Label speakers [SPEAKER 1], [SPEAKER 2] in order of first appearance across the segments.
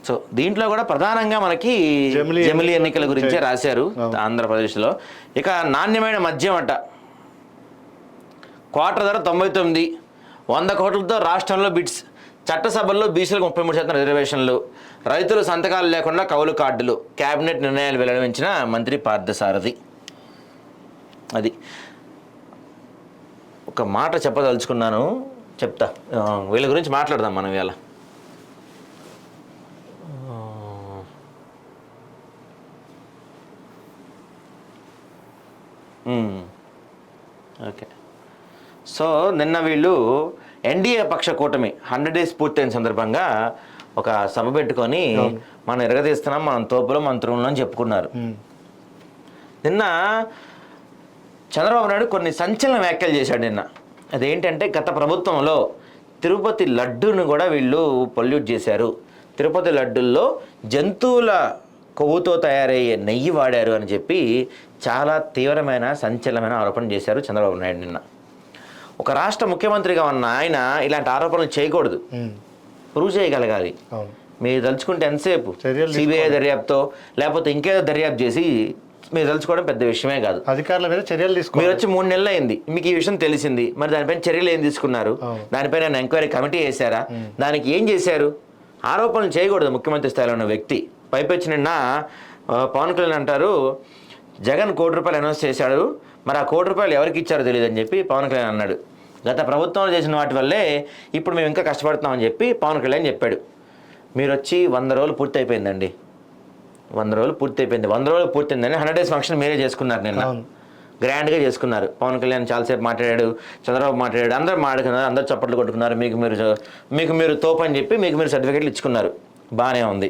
[SPEAKER 1] So దీంట్లో కూడా ప్రధానంగా మనకి జమిలీ ఎన్నికల గురించే రాశారు ఆంధ్రప్రదేశ్లో. ఇక నాణ్యమైన మద్యం అట, క్వార్టర్ ధర 99, 100 కోట్లతో రాష్ట్రంలో బిడ్స్, చట్టసభల్లో బీసీలకు 33% రిజర్వేషన్లు, రైతులు సంతకాలు లేకుండా కౌలు కార్డులు, కేబినెట్ నిర్ణయాలు వెల్లడించిన మంత్రి పార్థసారథి. అది ఒక మాట చెప్పదలుచుకున్నాను, చెప్తా. వీళ్ళ గురించి మాట్లాడదాం మనం ఇవాళ. ఓకే, సో నిన్న వీళ్ళు ఎన్డీఏ పక్ష కూటమి 100 days పూర్తయిన సందర్భంగా ఒక సభ పెట్టుకొని మనం ఎరగదీస్తున్నాం, మనం తోపులో మంత్రులను అని చెప్పుకున్నారు. నిన్న చంద్రబాబు నాయుడు కొన్ని సంచలన వ్యాఖ్యలు చేశాడు నిన్న. అదేంటంటే గత ప్రభుత్వంలో తిరుపతి లడ్డూను కూడా వీళ్ళు పొల్యూట్ చేశారు, తిరుపతి లడ్డూల్లో జంతువుల కొవ్వుతో తయారయ్యే నెయ్యి వాడారు అని చెప్పి చాలా తీవ్రమైన సంచలనమైన ఆరోపణ చేశారు చంద్రబాబు నాయుడు నిన్న. ఒక రాష్ట్ర ముఖ్యమంత్రిగా ఉన్న ఆయన ఇలాంటి ఆరోపణలు చేయకూడదు, ప్రూవ్ చేయగలగాలి. మీరు తలుచుకుంటే ఎంతసేపు సిబిఐ దర్యాప్తో లేకపోతే ఇంకేదో దర్యాప్తు చేసి మీరు తలుచుకోవడం పెద్ద విషయమే కాదు.
[SPEAKER 2] అధికారుల మీద చర్యలు తీసుకున్నారు.
[SPEAKER 1] మీరు వచ్చి 3 నెలలు అయింది, మీకు ఈ విషయం తెలిసింది, మరి దానిపైన చర్యలు ఏం తీసుకున్నారు? దానిపైన ఎంక్వైరీ కమిటీ వేశారా? దానికి ఏం చేశారు? ఆరోపణలు చేయకూడదు ముఖ్యమంత్రి స్థాయిలో ఉన్న వ్యక్తి. పైపెచ్చి నిన్న పవన్ కళ్యాణ్ అంటారు, జగన్ ₹1 అనౌన్స్ చేశాడు, మరి ఆ ₹1 ఎవరికి ఇచ్చారో తెలియదు అని చెప్పి పవన్ కళ్యాణ్ అన్నాడు. గత ప్రభుత్వంలో చేసిన వాటి వల్లే ఇప్పుడు మేము ఇంకా కష్టపడుతున్నామని చెప్పి పవన్ కళ్యాణ్ చెప్పాడు. మీరు వచ్చి 100 రోజులు పూర్తి అయిపోయిందండి, 100 రోజులు పూర్తి అయిపోయింది. 100 రోజులు పూర్తయిందని 100 days ఫంక్షన్ మీరే చేసుకున్నారు, నిన్న గ్రాండ్గా చేసుకున్నారు. పవన్ కళ్యాణ్ చాలాసేపు మాట్లాడాడు, చంద్రబాబు మాట్లాడాడు, అందరూ మాట్లాడుకున్నారు, అందరూ చప్పట్లు కొట్టుకున్నారు, మీకు మీరు తోపు అని చెప్పి మీకు మీరు సర్టిఫికెట్లు ఇచ్చుకున్నారు, బాగానే ఉంది.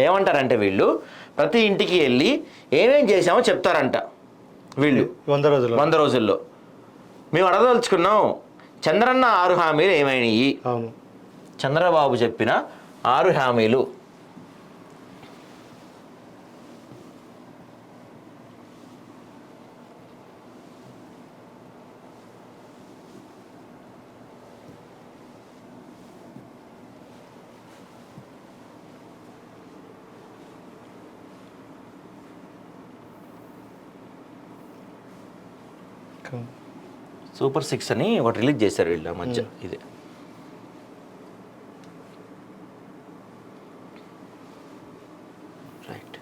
[SPEAKER 1] ఏమంటారంటే వీళ్ళు ప్రతి ఇంటికి వెళ్ళి ఏమేం చేసామో చెప్తారంట వీళ్ళు 100 రోజుల్లో. మేము అడగదలుచుకున్నాం, చంద్రన్న 6 హామీలు ఏమైనాయి? చంద్రబాబు చెప్పిన 6 హామీలు. సూపర్ 6 అని ఒకటి రిలీజ్ చేశారు వీళ్ళు ఆ మధ్య. ఇదే రైట్.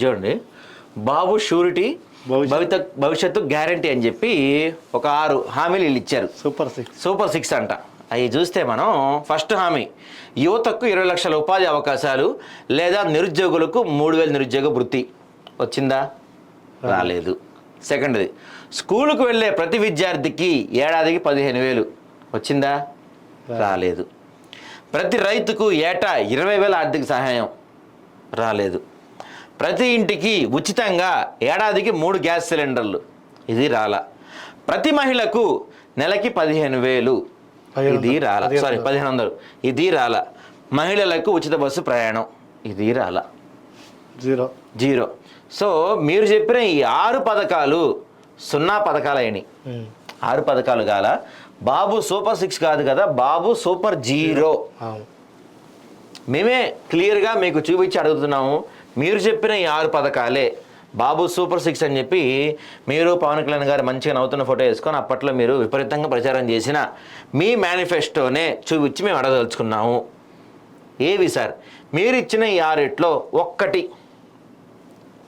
[SPEAKER 1] చూడండి, బాబు షూరిటీ, భవిష్యత్తు గ్యారంటీ అని చెప్పి ఒక 6 హామీలు వీళ్ళు ఇచ్చారు. సూపర్ 6 అంట. అవి చూస్తే మనం ఫస్ట్ హామీ, యువతకు 20 లక్షల ఉపాధి అవకాశాలు లేదా నిరుద్యోగులకు 3000 నిరుద్యోగ వృత్తి. వచ్చిందా? రాలేదు. సెకండ్ది, స్కూలుకు వెళ్ళే ప్రతి విద్యార్థికి ఏడాదికి 15,000. వచ్చిందా? రాలేదు. ప్రతి రైతుకు ఏటా 20,000 ఆర్థిక సహాయం. రాలేదు. ప్రతి ఇంటికి ఉచితంగా ఏడాదికి 3 గ్యాస్ సిలిండర్లు. ఇది రాలా. ప్రతి మహిళకు నెలకి 15,000. ఇది రాలా. 1,500. ఇది రాలా. మహిళలకు ఉచిత బస్సు ప్రయాణం. ఇది రాలా. జీరో. సో మీరు చెప్పిన ఈ 6 పథకాలు 0 పథకాలు అయినాయి. 6 పథకాలు కాల. బాబు సూపర్ 6 కాదు కదా, బాబు సూపర్ 0. మేమే క్లియర్గా మీకు చూపించి అడుగుతున్నాము. మీరు చెప్పిన ఈ 6 పథకాలే బాబు సూపర్ 6 అని చెప్పి మీరు పవన్ కళ్యాణ్ గారు మంచిగా నవ్వుతున్న ఫోటో వేసుకొని అప్పట్లో మీరు విపరీతంగా ప్రచారం చేసిన మీ మేనిఫెస్టోనే చూపించి మేము అడగదలుచుకున్నాము. ఏవి సార్ మీరు ఇచ్చిన ఈ 6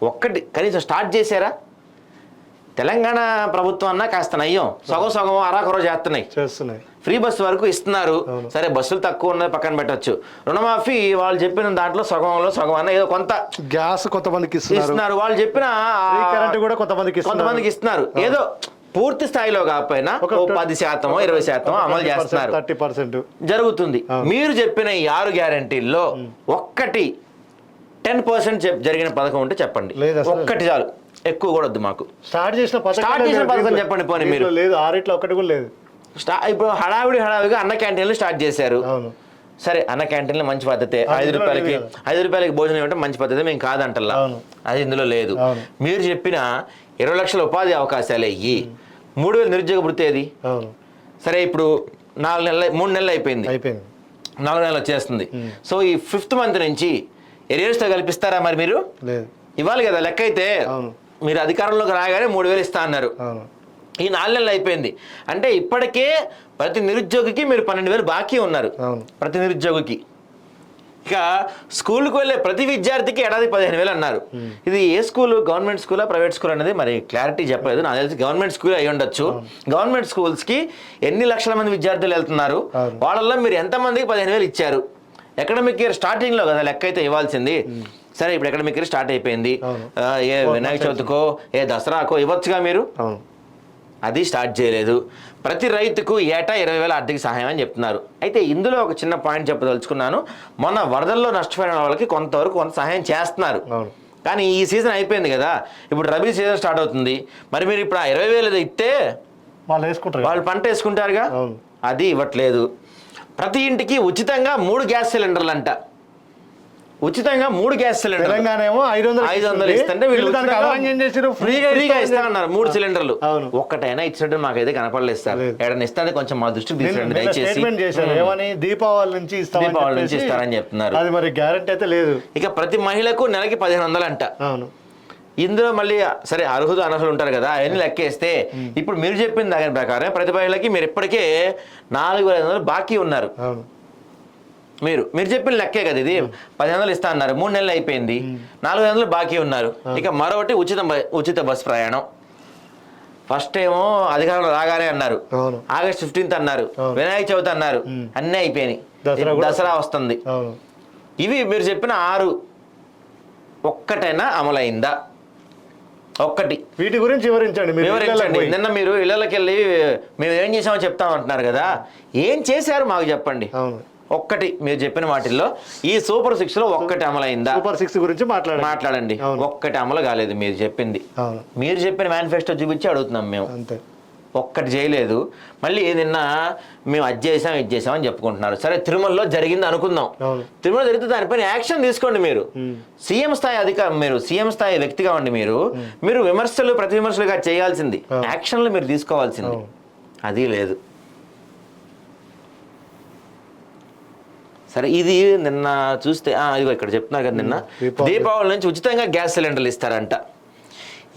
[SPEAKER 1] ఒక్కటి కనీసం స్టార్ట్ చేశారా? తెలంగాణ ప్రభుత్వం అన్నా కాస్త నయ్యం, సగం అరాకొర చేస్తున్నాయి. ఫ్రీ బస్సు వరకు ఇస్తున్నారు, సరే బస్సులు తక్కువ ఉన్నది పక్కన పెట్టచ్చు. రుణమాఫీ వాళ్ళు చెప్పిన దాంట్లో సగం అన్న ఏదో కొంత
[SPEAKER 2] గ్యాస్ కొంతమందికి ఇస్తున్నారు,
[SPEAKER 1] వాళ్ళు చెప్పిన
[SPEAKER 2] కరెంట్ కూడా కొంతమందికి
[SPEAKER 1] ఇస్తున్నారు. ఏదో పూర్తి స్థాయిలో కాకపోయినా 10%, 20% అమలు చేస్తున్నారు,
[SPEAKER 2] 30%
[SPEAKER 1] జరుగుతుంది. మీరు చెప్పిన ఈ 6 గ్యారంటీల్లో ఒక్కటి 10% జరిగిన పథకం ఉంటే చెప్పండి. ఒక్కటి చాలు, ఎక్కువ కూడా వద్దు మాకు.
[SPEAKER 2] స్టార్ట్ చేసిన
[SPEAKER 1] పథకం చెప్పండి. పోనీ మీరు
[SPEAKER 2] లేదు, 6 ఒకటి కూడా లేదు.
[SPEAKER 1] ఇప్పుడు హడావిడిగా అన్న క్యాంటీన్లు స్టార్ట్ చేశారు.
[SPEAKER 2] అవును.
[SPEAKER 1] సరే, అన్న క్యాంటీన్లో మంచి పద్ధతే, 5 రూపాయలకి భోజనం ఇవ్వడం మంచి పద్ధతి, మేము కాదంటల్లా. అది ఇందులో లేదు. మీరు చెప్పిన 20 లక్షల ఉపాధి అవకాశాలు అయ్యి 3,000 నిరుద్యోగ వృత్తి ఏది? సరే, ఇప్పుడు 3 నెలలు అయిపోయింది, 4 నెలలు వచ్చేస్తుంది. సో ఈ 5th మంత్ నుంచి ఎరియర్స్తో కల్పిస్తారా? మరి మీరు ఇవ్వాలి కదా. లెక్క అయితే మీరు అధికారంలోకి రాగానే 3,000 ఇస్తా అన్నారు. ఈ 4 నెలలు అయిపోయింది అంటే ఇప్పటికే ప్రతి నిరుద్యోగికి మీరు 12,000 బాకీ ఉన్నారు. ప్రతి నిరుద్యోగికి. ఇక స్కూల్కి వెళ్ళే ప్రతి విద్యార్థికి ఏడాది 15,000 అన్నారు. ఇది ఏ స్కూల్, గవర్నమెంట్ స్కూలా ప్రైవేట్ స్కూల్ అనేది మరి క్లారిటీ చెప్పలేదు. నాకు తెలిసి గవర్నమెంట్ స్కూల్ అయి ఉండొచ్చు. గవర్నమెంట్ స్కూల్స్కి ఎన్ని లక్షల మంది విద్యార్థులు వెళ్తున్నారు, వాళ్ళల్లో మీరు ఎంతమందికి 15,000 ఇచ్చారు? అకాడమిక్ ఇయర్ స్టార్టింగ్లో కదా లెక్క అయితే ఇవ్వాల్సింది. సరే, ఇప్పుడు అకాడమిక్ ఇయర్ స్టార్ట్ అయిపోయింది. ఏ వినాయక చవితికో ఏ దసరాకో ఇవ్వచ్చుగా మీరు. అది స్టార్ట్ చేయలేదు. ప్రతి రైతుకు ఏటా 20,000 ఆర్థిక సహాయం అని చెప్తున్నారు. అయితే ఇందులో ఒక చిన్న పాయింట్ చెప్పదలుచుకున్నాను. మొన్న వరదల్లో నష్టపోయిన వాళ్ళకి కొంత సహాయం చేస్తున్నారు. కానీ ఈ సీజన్ అయిపోయింది కదా, ఇప్పుడు రబీ సీజన్ స్టార్ట్ అవుతుంది. మరి మీరు ఇప్పుడు ఆ 20,000 ఇస్తే వాళ్ళు పంట వేసుకుంటారుగా, అది ఇవ్వట్లేదు. ప్రతి ఇంటికి ఉచితంగా 3 గ్యాస్ సిలిండర్లు అంట. ఉచితంగా 3 గ్యాస్ సిలిండర్.
[SPEAKER 2] తెలంగాణేమో 500
[SPEAKER 1] ఇస్తుంటే వీళ్ళు ఫ్రీగా ఇస్తా అన్నారు 3 సిలిండర్లు. ఒక్కటైనా ఇచ్చినట్టు మాకైతే కనపడలేదు సార్. ఏదైనా ఇస్తే కొంచెం మా దృష్టికి తీసుకురండి దయచేసి.
[SPEAKER 2] దీపావళి నుంచి
[SPEAKER 1] ఇస్తారని చెప్తున్నారు.
[SPEAKER 2] అది మరి గ్యారెంటీ అయితే లేదు.
[SPEAKER 1] ఇక ప్రతి మహిళకు నెలకి 1,500 అంట. ఇందులో మళ్ళీ సరే అనర్హులు ఉంటారు కదా, అవన్నీ లెక్కేస్తే ఇప్పుడు మీరు చెప్పిన దాని ప్రకారం ప్రతి మహిళకి మీరు ఇప్పటికే 4,500 బాకీ ఉన్నారు. మీరు చెప్పిన లెక్కే కదా ఇది. 1,500 ఇస్తా అన్నారు, 3 నెలలు అయిపోయింది, 4,500 బాకీ ఉన్నారు. ఇక మరొకటి ఉచిత బస్ ప్రయాణం. ఫస్ట్ ఏమో అధికారంలో రాగానే అన్నారు, ఆగస్ట్ 15th అన్నారు, వినాయక చవితి అన్నారు, అన్నీ అయిపోయినాయి, దసరా వస్తుంది. ఇవి మీరు చెప్పిన 6 ఒక్కటైనా అమలైందా? ఒక్కటి
[SPEAKER 2] వీటి గురించి వివరించండి.
[SPEAKER 1] నిన్న మీరు ఇళ్ళకి వెళ్ళి మేము ఏం చేసామో చెప్తామంటున్నారు కదా, ఏం చేశారు మాకు చెప్పండి. ఒక్కటి మీరు చెప్పిన వాటిల్లో ఈ సూపర్ 6 లో ఒక్కటి అమలైందా?
[SPEAKER 2] సూపర్ 6 గురించి
[SPEAKER 1] మాట్లాడండి. ఒక్కటి అమలు కాలేదు. మీరు చెప్పిన మేనిఫెస్టో చూపించి అడుగుతున్నాం మేము. ఒక్కటి చేయలేదు. మళ్ళీ నిన్న మేము అది చేసాం అని చెప్పుకుంటున్నారు. సరే, తిరుమలలో జరిగింది అనుకుందాం. తిరుమల జరిగితే దానిపైన యాక్షన్ తీసుకోండి. మీరు సీఎం స్థాయి వ్యక్తిగా ఉండి మీరు విమర్శలు ప్రతి విమర్శలుగా చేయాల్సింది, యాక్షన్లు మీరు తీసుకోవాల్సింది. అది లేదు. సరే, ఇది నిన్న చూస్తే ఇదిగో ఇక్కడ చెప్తున్నారు కదా, నిన్న దీపావళి నుంచి ఉచితంగా గ్యాస్ సిలిండర్లు ఇస్తారంట.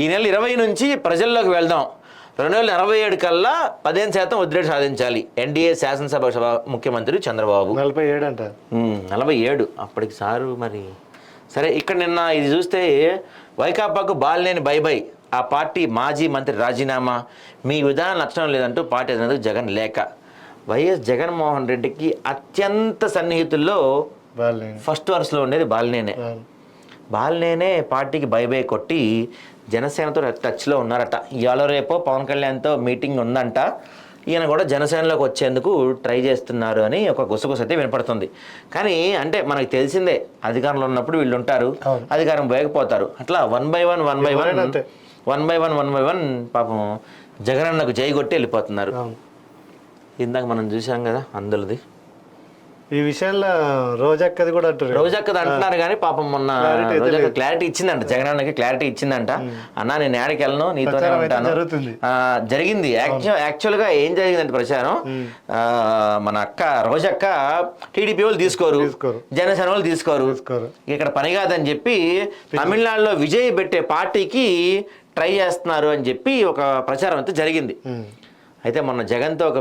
[SPEAKER 1] ఈ నెల 20 నుంచి ప్రజల్లోకి వెళ్దాం. 2047 కల్లా 15% వృద్ధి రేటు సాధించాలి. ఎన్డీఏ శాసనసభ ముఖ్యమంత్రి చంద్రబాబు.
[SPEAKER 2] 47 అంట.
[SPEAKER 1] 47 అప్పటికి సారు. మరి సరే, ఇక్కడ నిన్న ఇది చూస్తే వైకాపాకు బాలినేని బై ఆ పార్టీ మాజీ మంత్రి రాజీనామా, మీ విధానం నచ్చడం లేదంటూ పార్టీ అధినేతకు జగన్ లేఖ. వైఎస్ జగన్మోహన్ రెడ్డికి అత్యంత సన్నిహితుల్లో ఫస్ట్ వరుసలో ఉండేది బాలినేనే పార్టీకి బై కొట్టి జనసేనతో టచ్లో ఉన్నారట. ఇవాళ రేపో పవన్ కళ్యాణ్తో మీటింగ్ ఉందంట. ఈయన కూడా జనసేనలోకి వచ్చేందుకు ట్రై చేస్తున్నారు అని ఒక గుసగుస అయితే వినపడుతుంది. కానీ అంటే మనకు తెలిసిందే, అధికారంలో ఉన్నప్పుడు వీళ్ళు ఉంటారు, అధికారం పోయకపోతారు. అట్లా వన్ బై వన్ పాపం జగనన్నకు జై కొట్టి వెళ్ళిపోతున్నారు. ఇందాక మనం చూసాం కదా అందులోది.
[SPEAKER 2] ఈ విషయంలో రోజక్కది కూడా
[SPEAKER 1] అంటున్నారు కానీ పాపం మొన్న రోజక్క క్లారిటీ ఇచ్చిందంట, జగనన్నకి క్లారిటీ ఇచ్చిందంట. అన్నా నేను ఏడకి వెళ్ళను, నీతోనే ఉంటాను. జరిగింది. యాక్చువల్గా ఏం జరిగిందంటే ప్రచారం, మన అక్క రోజక్క టీడీపీ వాళ్ళు తీసుకోరు, జనసేన వాళ్ళు తీసుకోరు, ఇక్కడ పని కాదని చెప్పి తమిళనాడులో విజయ్ పెట్టే పార్టీకి ట్రై చేస్తున్నారు అని చెప్పి ఒక ప్రచారం అయితే జరిగింది. అయితే మొన్న జగన్తో ఒక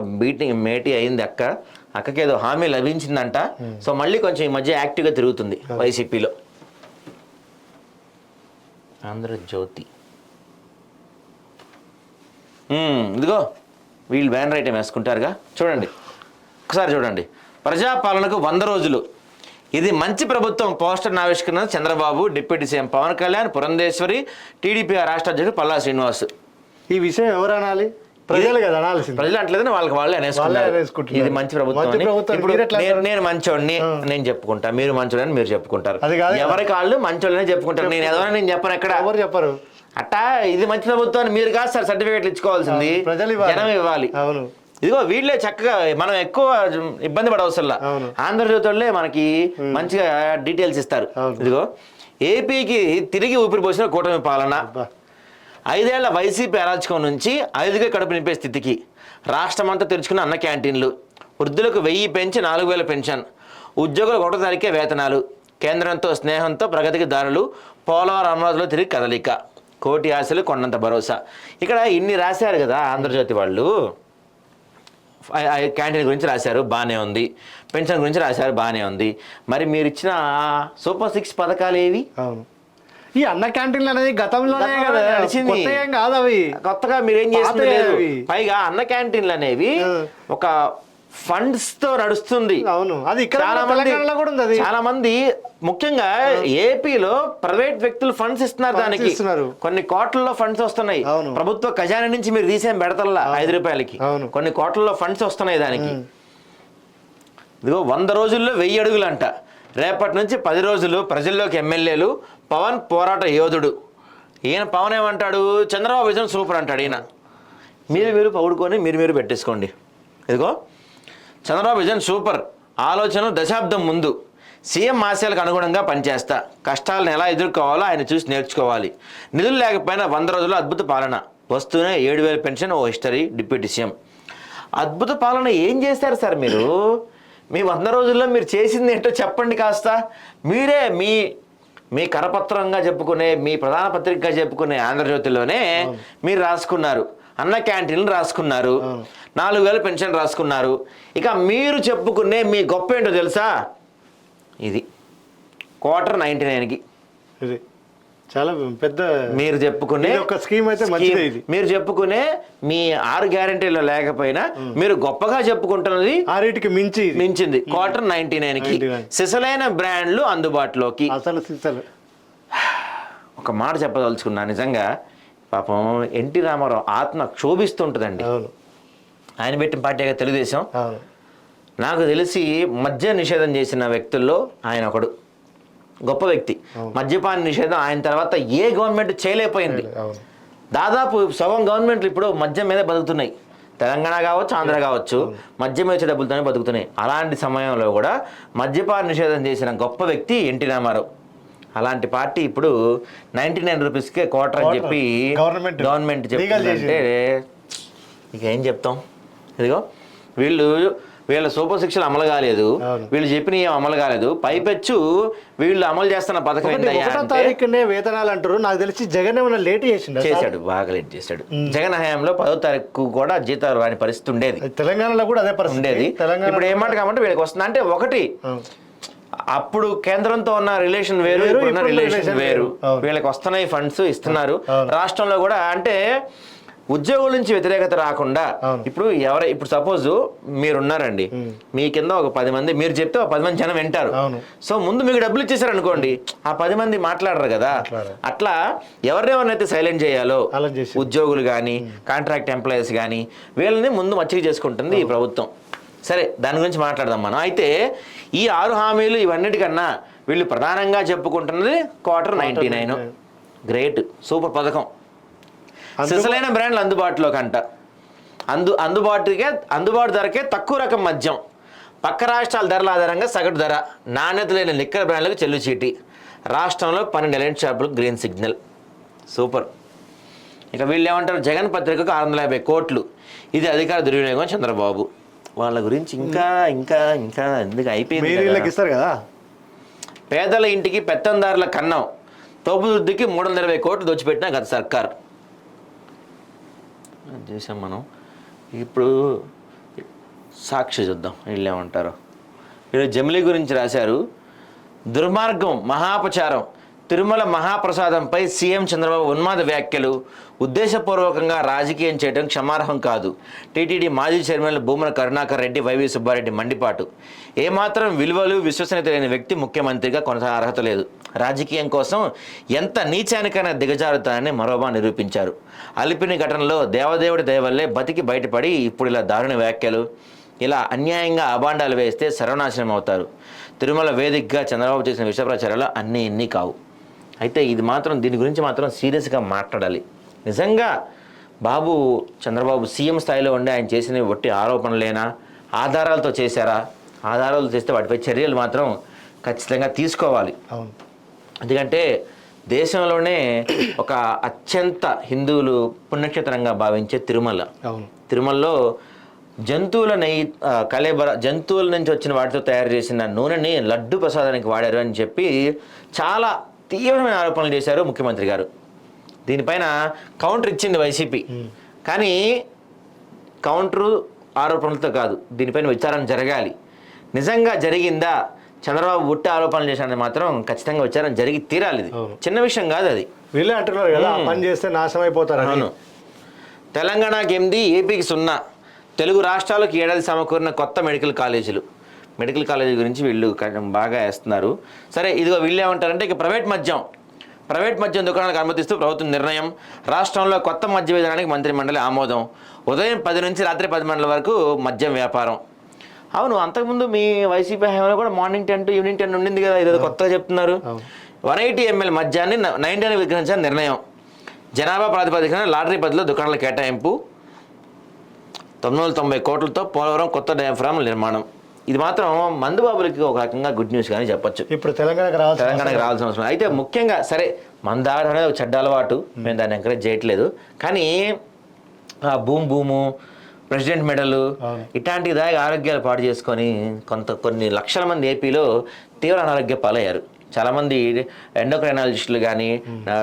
[SPEAKER 1] మేటీ అయింది అక్కకి ఏదో హామీ లభించిందంట. సో మళ్ళీ కొంచెం ఈ మధ్య యాక్టివ్గా తిరుగుతుంది వైసీపీలో. ఆంధ్రజ్యోతి ఇదిగో వీళ్ళు బ్యానర్ ఐటమ్ వేసుకుంటారుగా, చూడండి ఒకసారి చూడండి. ప్రజాపాలనకు 100 రోజులు, ఇది మంచి ప్రభుత్వం పోస్టర్ ఆవిష్కరణ Chandrababu, deputy CM Pawan Kalyan, Purandeswari, TDP రాష్ట్ర అధ్యక్షుడు పల్లా శ్రీనివాస్.
[SPEAKER 2] ఈ విషయం ఎవరు అనాలి? ప్రజలు కదా అనాల్సింది.
[SPEAKER 1] ప్రజలు అంటలేదని వాళ్ళే అనేసుకుంటారు. ఇది మంచి ప్రభుత్వం. నేను మంచోడిని నేను చెప్పుకుంటా, మీరు మంచోడని మీరు చెప్పుకుంటారు. ఎవరికి వాళ్ళు మంచోళ్ళని చెప్పుకుంటారు. నేను ఏదో నేను చెప్పను, ఎక్కడ
[SPEAKER 2] ఎవరు చెప్పరు.
[SPEAKER 1] అట్టా ఇది మంచి ప్రభుత్వం అని మీరు కాదు సార్ సర్టిఫికేట్లు ఇచ్చుకోవాల్సింది, జనం ఇవ్వాలి. ఇదిగో వీళ్ళే చక్కగా మనం ఎక్కువ ఇబ్బంది పడవసల్లా. ఆంధ్రజ్యోతి వాళ్ళే మనకి మంచిగా డీటెయిల్స్ ఇస్తారు. ఇదిగో ఏపీకి తిరిగి ఊపిరి పోసిన కూటమి పాలన, 5 ఏళ్ల వైసీపీ అరాచకం నుంచి 5గా కడుపు నింపే స్థితికి, రాష్ట్రమంతా తెరుచుకున్న అన్న క్యాంటీన్లు, వృద్ధులకు 1000 పెంచి 4000 పెన్షన్, ఉద్యోగులకు 1వ తారీఖే వేతనాలు, కేంద్రంతో స్నేహంతో ప్రగతికి దారులు, పోలవరం అమరావతిలో తిరిగి కదలిక, కోటి ఆశలు కొండంత భరోసా. ఇక్కడ ఇన్ని రాశారు కదా ఆంధ్రజ్యోతి వాళ్ళు. క్యాంటీన్ గురించి రాశారు, బాగానే ఉంది. పెన్షన్ గురించి రాశారు, బాగానే ఉంది. మరి మీరు ఇచ్చిన సూపర్ 6 పథకాలు ఏవి?
[SPEAKER 2] అవును, ఈ అన్న క్యాంటీన్లు అనేది గతంలోనే కదా
[SPEAKER 1] నడిచింది,
[SPEAKER 2] కొత్తగా ఏం కాదు అవి.
[SPEAKER 1] కొత్తగా మీరేం చేస్తున్నారు? పైగా అన్న క్యాంటీన్లు అనేవి ఒక ఫండ్స్ తో నడుస్తుంది.
[SPEAKER 2] అవును, అది ఇక్కడ తెలంగాణలో కూడా ఉంది.
[SPEAKER 1] చాలా మంది ముఖ్యంగా ఏపీలో ప్రైవేట్ వ్యక్తులు ఫండ్స్ ఇస్తున్నారు, దానికి కొన్ని కోట్లలో ఫండ్స్ వస్తున్నాయి. ప్రభుత్వ ఖజానా నుంచి మీరు తీసేం పెడతల్లా 5 రూపాయలకి, కొన్ని కోట్లలో ఫండ్స్ వస్తున్నాయి దానికి. ఇదిగో 100 రోజుల్లో 1000 అడుగులు అంట. రేపటి నుంచి 10 రోజులు ప్రజల్లోకి ఎమ్మెల్యేలు. పవన్ పోరాట యోధుడు. ఈయన పవన్ ఏమంటాడు? చంద్రబాబు విజన్ సూపర్ అంటాడు ఈయన. మీరు పౌడుకొని మీరు పెట్టేసుకోండి. ఇదిగో చంద్రబాబు విజన్ సూపర్, ఆలోచన దశాబ్దం ముందు, సీఎం ఆశయాలకు అనుగుణంగా పనిచేస్తా, కష్టాలను ఎలా ఎదుర్కోవాలో ఆయన చూసి నేర్చుకోవాలి, నిధులు లేకపోయినా 100 రోజుల్లో అద్భుత పాలన, వస్తూనే 7000 పెన్షన్, ఓ హిస్టరీ, డిప్యూటీ సీఎం. అద్భుత పాలన ఏం చేస్తారు సార్ మీరు? మీ 100 రోజుల్లో మీరు చేసింది ఏంటో చెప్పండి కాస్త. మీరే మీ కరపత్రంగా చెప్పుకునే, మీ ప్రధాన పత్రికగా చెప్పుకునే ఆంధ్రజ్యోతిలోనే మీరు రాసుకున్నారు, అన్న క్యాంటీన్లు రాసుకున్నారు, 4000 పెన్షన్ రాసుకున్నారు. ఇక మీరు చెప్పుకునే మీ గొప్ప ఏంటో తెలుసా? ఇది Q99కి
[SPEAKER 2] ఇది చాలా పెద్ద
[SPEAKER 1] మీరు చెప్పుకునే
[SPEAKER 2] ఒక స్కీమ్ అయితే మంచిదే. ఇది
[SPEAKER 1] మీరు చెప్పుకునే మీ 6 గ్యారెంటీలో లేకపోయినా మీరు గొప్పగా చెప్పుకుంటున్నది
[SPEAKER 2] 6కి మించింది
[SPEAKER 1] Q99కి. సిసలైన బ్రాండ్లు అందుబాటులోకి.
[SPEAKER 2] అసలు
[SPEAKER 1] ఒక మాట చెప్పదలుచుకున్నా, నిజంగా పాపం ఎన్టీ రామారావు ఆత్మ క్షోభిస్తుంటుందండి. ఆయన పెట్టిన పార్టీగా తెలుగుదేశం. నాకు తెలిసి మద్య నిషేధం చేసిన వ్యక్తుల్లో ఆయన ఒకడు, గొప్ప వ్యక్తి. మద్యపాన నిషేధం ఆయన తర్వాత ఏ గవర్నమెంట్ చేయలేకపోయింది. దాదాపు సగం గవర్నమెంట్లు ఇప్పుడు మద్యం మీద బతుకుతున్నాయి. తెలంగాణ కావచ్చు, ఆంధ్ర కావచ్చు, మద్యం వచ్చే డబ్బులతోనే బతుకుతున్నాయి. అలాంటి సమయంలో కూడా మద్యపాన నిషేధం చేసిన గొప్ప వ్యక్తి ఎన్టీ రామారావు. అలాంటి పార్టీ ఇప్పుడు 99 రూపీస్కే క్వార్టర్ అని చెప్పి గవర్నమెంట్ చెప్తుందంటే ఇక ఏం చెప్తాం? ఇదిగో వీళ్ళ సూపర్ 6 అమలు కాలేదు, వీళ్ళు చెప్పిన ఏం అమలు కాలేదు. పైపెచ్చు వీళ్ళు అమలు చేస్తున్న పథకం
[SPEAKER 2] 1వ తారీఖునే వేతనాలు అంటారు. నాకు తెలిసి జగన్ ఏమైనా లేట్
[SPEAKER 1] చేశాడు, బాగా లేట్ చేశాడు. జగన్ హయాంలో 10వ తారీఖు కూడా జీతాలు రాని పరిస్థితి ఉండేది.
[SPEAKER 2] తెలంగాణలో కూడా అదే పరిస్థితి ఉండేది. ఇప్పుడు
[SPEAKER 1] ఏమంట కాబట్టి వీళ్ళకి వస్తుంది అంటే, ఒకటి అప్పుడు కేంద్రంతో ఉన్న రిలేషన్ వేరు, ఇప్పుడున్న రిలేషన్ వేరు. వీళ్ళకి వస్తున్నాయి ఫండ్స్, ఇస్తున్నారు. రాష్ట్రంలో కూడా అంటే ఉద్యోగుల నుంచి వ్యతిరేకత రాకుండా ఇప్పుడు సపోజ్ మీరున్నారండి, మీ కింద ఒక 10 మంది మీరు చెప్తే ఒక 10 మంది జనం వింటారు. సో ముందు మీకు డబ్బులు ఇచ్చేసారు అనుకోండి, ఆ 10 మంది మాట్లాడరు కదా. అట్లా ఎవరినైతే సైలెంట్ చేయాలో ఉద్యోగులు కానీ, కాంట్రాక్ట్ ఎంప్లాయీస్ కానీ, వీళ్ళని ముందు మచ్చిక చేసుకుంటుంది ఈ ప్రభుత్వం. సరే, దాని గురించి మాట్లాడదాం మనం. అయితే ఈ 6 హామీలు ఇవన్నిటికన్నా వీళ్ళు ప్రధానంగా చెప్పుకుంటున్నది Q99. గ్రేట్, సూపర్ పథకం. సిసలైన బ్రాండ్లు అందుబాటులోకి అంట. అందుబాటు ధరకే తక్కువ రకం మద్యం, పక్క రాష్ట్రాల ధరల ఆధారంగా సగటు ధర, నాణ్యత లేని లిక్కర్ బ్రాండ్లకు చెల్లు చీటి, రాష్ట్రంలో 12 ఎలైట్ షాపులకు గ్రీన్ సిగ్నల్. సూపర్. ఇక వీళ్ళు ఏమంటారు? జగన్ పత్రికకు 650 కోట్లు, ఇది అధికార దుర్వినియోగం చంద్రబాబు. వాళ్ళ గురించి ఇంకా ఇంకా ఇంకా ఎందుకు అయిపోయింది
[SPEAKER 2] కదా.
[SPEAKER 1] పేదల ఇంటికి పెత్తందారుల కన్నం, తోపుదుద్దికి 320 కోట్లు దోచిపెట్టిన గత సర్కార్. చేసాం మనం. ఇప్పుడు సాక్షి చూద్దాం, వీళ్ళు ఏమంటారు. వీళ్ళు జమిలీ గురించి రాశారు. దుర్మార్గం, మహాపచారం, తిరుమల మహాప్రసాదంపై సీఎం చంద్రబాబు ఉన్మాద వ్యాఖ్యలు, ఉద్దేశపూర్వకంగా రాజకీయం చేయడం క్షమార్హం కాదు. టీటీడీ మాజీ చైర్మన్ భూమన కరుణాకర్ రెడ్డి, వైవి సుబ్బారెడ్డి మండిపాటు. ఏమాత్రం విలువలు, విశ్వసనీయత లేని వ్యక్తి ముఖ్యమంత్రిగా కొనసాగే అర్హత లేదు. రాజకీయం కోసం ఎంత నీచానికైనా దిగజారుతానని మరోబా నిరూపించారు. అలిపిని ఘటనలో దేవదేవుడి దయ వల్లే బతికి బయటపడి ఇప్పుడు ఇలా దారుణ వ్యాఖ్యలు, ఇలా అన్యాయంగా అబాండాలు వేస్తే సర్వనాశనం అవుతారు. తిరుమల వేదికగా చంద్రబాబు చేసిన విష ప్రచారాలు అన్నీ ఇన్ని కావు. అయితే ఇది మాత్రం, దీని గురించి మాత్రం సీరియస్గా మాట్లాడాలి. నిజంగా బాబు చంద్రబాబు సీఎం స్థాయిలో ఉండి ఆయన చేసిన ఒట్టి ఆరోపణలేనా, ఆధారాలతో చేశారా? ఆధారాలు చేస్తే వాటిపై చర్యలు మాత్రం ఖచ్చితంగా తీసుకోవాలి.
[SPEAKER 2] అవును.
[SPEAKER 1] ఎందుకంటే దేశంలోనే ఒక అత్యంత హిందువులు పుణ్యక్షేత్రంగా భావించే తిరుమల.
[SPEAKER 2] అవును.
[SPEAKER 1] తిరుమలలో జంతువుల నెయ్యి జంతువుల నుంచి వచ్చిన వాటితో తయారు చేసిన నూనెని లడ్డు ప్రసాదానికి వాడారు అని చెప్పి చాలా తీవ్రమైన ఆరోపణలు చేశారు ముఖ్యమంత్రి గారు. దీనిపైన కౌంటర్ ఇచ్చింది వైసీపీ. కానీ కౌంటరు ఆరోపణలతో కాదు, దీనిపైన విచారణ జరగాలి. నిజంగా జరిగిందా, చంద్రబాబు బుట్టి ఆరోపణలు చేశాడని మాత్రం ఖచ్చితంగా విచారణ జరిగి తీరాలి. ఇది చిన్న విషయం కాదు. అది
[SPEAKER 2] వీళ్ళే అంటున్నారు కదా, పని చేస్తే నాశనం అయిపోతారు.
[SPEAKER 1] అవును. తెలంగాణకి 8, ఏపీకి 0. తెలుగు రాష్ట్రాలకు ఏడాది సమకూరిన కొత్త మెడికల్ కాలేజీలు గురించి వీళ్ళు బాగా వేస్తున్నారు. సరే, ఇదిగో వీళ్ళు ఏమంటారంటే ఇక ప్రైవేట్ మద్యం దుకాణాలకు అనుమతిస్తూ ప్రభుత్వం నిర్ణయం. రాష్ట్రంలో కొత్త మద్య విధానానికి మంత్రిమండలి ఆమోదం. ఉదయం 10 నుంచి రాత్రి 10 గంటల వరకు మద్యం వ్యాపారం. అవును, అంతకుముందు మీ వైసీపీ హయాంలో కూడా మార్నింగ్ 10 to ఈవినింగ్ 10 ఉండింది కదా, ఇదేదో కొత్తగా చెప్తున్నారు. 180 ml మద్యాన్ని 90 విక్రయించాలని నిర్ణయం. జనాభా ప్రాతిపదికన లాటరీ పద్ధతిలో దుకాణాల కేటాయింపు. 990 కోట్లతో పోలవరం కొత్త డయాఫ్రామ్ నిర్మాణం. ఇది మాత్రం మందుబాబులకి ఒక రకంగా గుడ్ న్యూస్ కానీ చెప్పొచ్చు.
[SPEAKER 2] ఇప్పుడు తెలంగాణకి
[SPEAKER 1] రావాల్సిన అవసరం. అయితే ముఖ్యంగా సరే, మందాడు అనేది ఒక చెడ్డ అలవాటు, మేము దాన్ని ఎంకరేజ్ చేయట్లేదు. కానీ భూము ప్రెసిడెంట్ మెడలు ఇట్లాంటి దాకా ఆరోగ్యాలు పాడు చేసుకొని కొన్ని లక్షల మంది ఏపీలో తీవ్ర అనారోగ్య పాలయ్యారు. చాలామంది ఎండోక్రైనాలజిస్టులు కానీ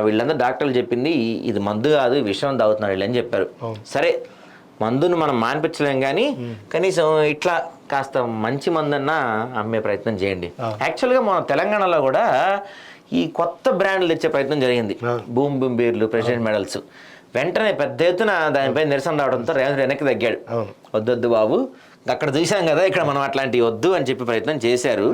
[SPEAKER 1] వీళ్ళందరూ డాక్టర్లు చెప్పింది ఇది మందు కాదు, విషయం తాగుతున్నారు వీళ్ళని చెప్పారు. సరే, మందును మనం మానిపించలేం, కానీ కనీసం ఇట్లా కాస్త మంచి మందన్నా అమ్మే ప్రయత్నం చేయండి. యాక్చువల్గా మన తెలంగాణలో కూడా ఈ కొత్త బ్రాండ్లు తెచ్చే ప్రయత్నం జరిగింది. బూమ్ బీర్లు, ప్రెసిడెంట్ మెడల్స్. వెంటనే పెద్ద ఎత్తున దానిపై నిరసన రావడంతో రేవంత్ వెనక్కి తగ్గాడు. వద్దొద్దు బాబు, అక్కడ చూసాం కదా, ఇక్కడ మనం అట్లాంటివి వద్దు అని చెప్పి ప్రయత్నం చేశారు.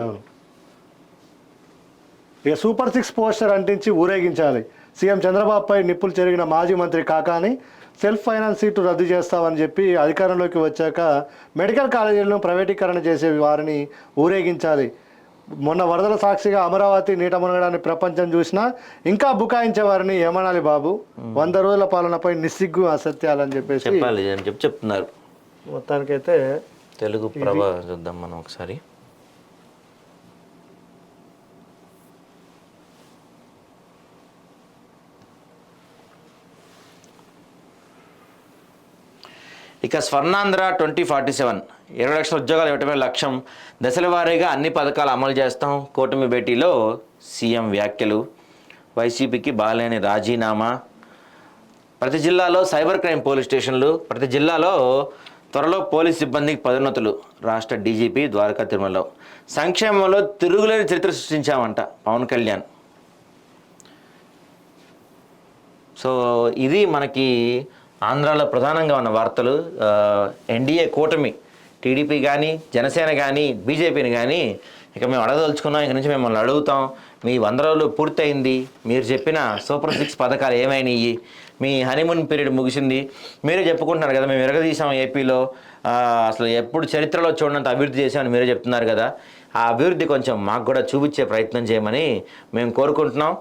[SPEAKER 2] ఇక సూపర్ 6 పోస్టర్ అంటించి ఊరేగించాలి. సీఎం చంద్రబాబుపై నిప్పులు చెరిగిన మాజీ మంత్రి కాకాని సెల్ఫ్ ఫైనాన్స్ సీటు రద్దు చేస్తామని చెప్పి అధికారంలోకి వచ్చాక మెడికల్ కాలేజీలను ప్రైవేటీకరణ చేసే వారిని ఊరేగించాలి. మొన్న వరదల సాక్షిగా అమరావతి నీట మునగడాన్ని ప్రపంచం చూసినా ఇంకా బుకాయించే వారిని ఏమనాలి బాబు, 100 రోజుల పాలనపై నిస్సిగ్గు అసత్యాలని చెప్పేసి
[SPEAKER 1] చెప్తున్నారు.
[SPEAKER 2] మొత్తానికైతే
[SPEAKER 1] తెలుగు ప్రభ చూద్దాం మనం ఒకసారి. ఇక స్వర్ణాంధ్ర 2047 20 లక్షల ఉద్యోగాలు ఇవ్వటమే లక్ష్యం. దశల వారీగా అన్ని పథకాలు అమలు చేస్తాం. కూటమి భేటీలో సీఎం వ్యాఖ్యలు. వైసీపీకి బాలేని రాజీనామా. ప్రతి జిల్లాలో సైబర్ క్రైమ్ పోలీస్ స్టేషన్లు. ప్రతి జిల్లాలో త్వరలో పోలీస్ సిబ్బందికి పదోన్నతులు. రాష్ట్ర డీజీపీ ద్వారకా తిరుమలలో. సంక్షేమంలో తిరుగులేని చరిత్ర సృష్టించామంట పవన్ కళ్యాణ్. సో ఇది మనకి ఆంధ్రాలో ప్రధానంగా ఉన్న వార్తలు. ఎన్డీఏ కూటమి టీడీపీ కానీ, జనసేన కానీ, బీజేపీని కానీ ఇక మేము అడగదలుచుకున్నాం, ఇక నుంచి మిమ్మల్ని అడుగుతాం. మీ 100 రోజులు పూర్తయింది, మీరు చెప్పిన సూపర్ 6 పథకాలు ఏమైనాయి, మీ హనీమూన్ పీరియడ్ ముగిసింది, మీరే చెప్పుకుంటున్నారు కదా, మేము ఎరగదీసాం ఏపీలో, అసలు ఎప్పుడు చరిత్రలో చూడనంత అభివృద్ధి చేసామని మీరే చెప్తున్నారు కదా, ఆ అభివృద్ధి కొంచెం మాకు కూడా చూపించే ప్రయత్నం చేయమని మేము కోరుకుంటున్నాం.